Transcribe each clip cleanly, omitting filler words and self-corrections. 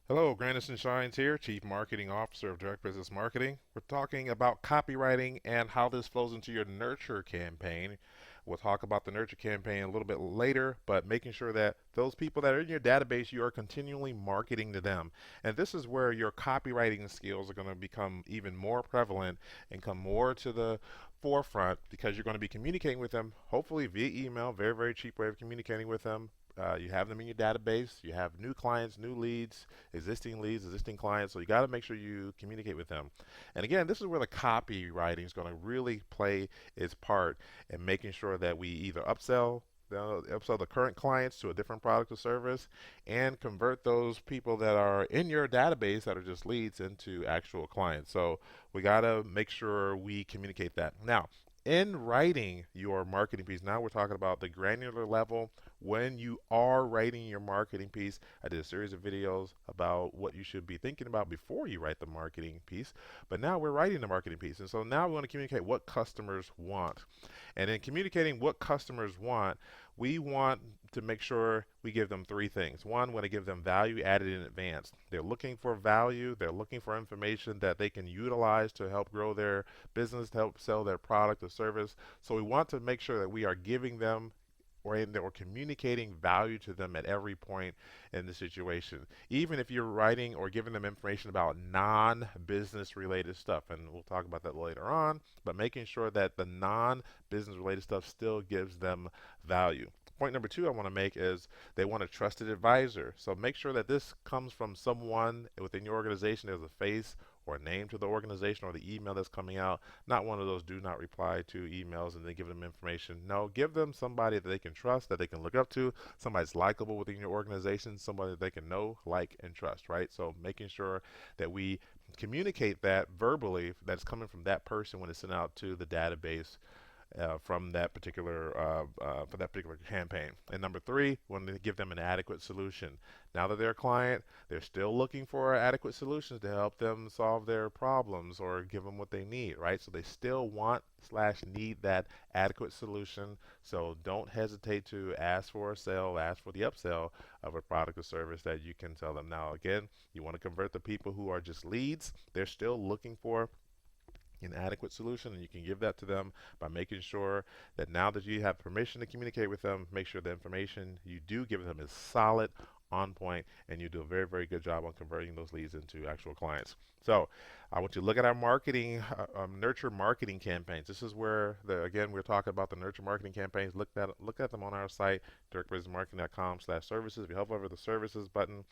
Hello, Grandison Shines here, Chief Marketing Officer of Direct Business Marketing. We're talking about copywriting and how this flows into your nurture campaign. We'll talk about the nurture campaign a little bit later, but making sure that those people that are in your database, you are continually marketing to them. And this is where your copywriting skills are going to become even more prevalent and come more to the forefront because you're going to be communicating with them, hopefully via email, very, very cheap way of communicating with them. You have them in your database. You have new clients, new leads, leads, existing clients. So you got to make sure you communicate with them. And again, this is where the copywriting is going to really play its part in making sure that we either upsell the current clients to a different product or service, and convert those people that are in your database that are just leads into actual clients. So we got to make sure we communicate that. Now, in writing your marketing piece, now we're talking about the granular level. When you are writing your marketing piece, I did a series of videos about what you should be thinking about before you write the marketing piece, but now we're writing the marketing piece. And so now we want to communicate what customers want. And in communicating what customers want, we want to make sure we give them three things. One, we want to give them value added in advance. They're looking for value, they're looking for information that they can utilize to help grow their business, to help sell their product or service. So we want to make sure that we are giving them or communicating value to them at every point in the situation. Even if you're writing or giving them information about non-business related stuff, and we'll talk about that later on, but making sure that the non-business related stuff still gives them value. Point number two I want to make is they want a trusted advisor. So make sure that this comes from someone within your organization. There's a face or a name to the organization or the email that's coming out. Not one of those do not reply to emails and then give them information. No, give them somebody that they can trust, that they can look up to, somebody that's likable within your organization, somebody that they can know, like, and trust, right? So making sure that we communicate that verbally that's coming from that person when it's sent out to the database from that particular for that particular campaign. And number three, we want to give them an adequate solution. Now that they're a client, they're still looking for adequate solutions to help them solve their problems or give them what they need, right? So they still want slash need that adequate solution. So don't hesitate to ask for a sale, ask for the upsell of a product or service that you can tell them. Now again, you want to convert the people who are just leads. They're still looking for an adequate solution, and you can give that to them by making sure that now that you have permission to communicate with them, make sure the information you do give them is solid, on point, and you do a very, very good job on converting those leads into actual clients. So I want you to look at our nurture marketing campaigns. This is where, again, we're talking about the nurture marketing campaigns. Look at them on our site, directbusinessmarketing.com/services. If you hover over the services button,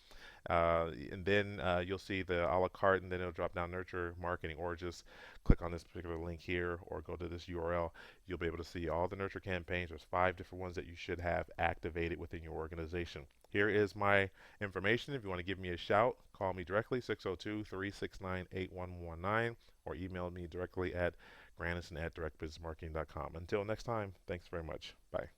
and then you'll see the a la carte, and then it'll drop down nurture marketing, or just click on this particular link here or go to this URL. You'll be able to see all the nurture campaigns. There's 5 different ones that you should have activated within your organization. Here is my information. If you want to give me a shout, call me directly, 602-369-8119, or email me directly at grandison@directbusinessmarketing.com. Until next time, thanks very much. Bye.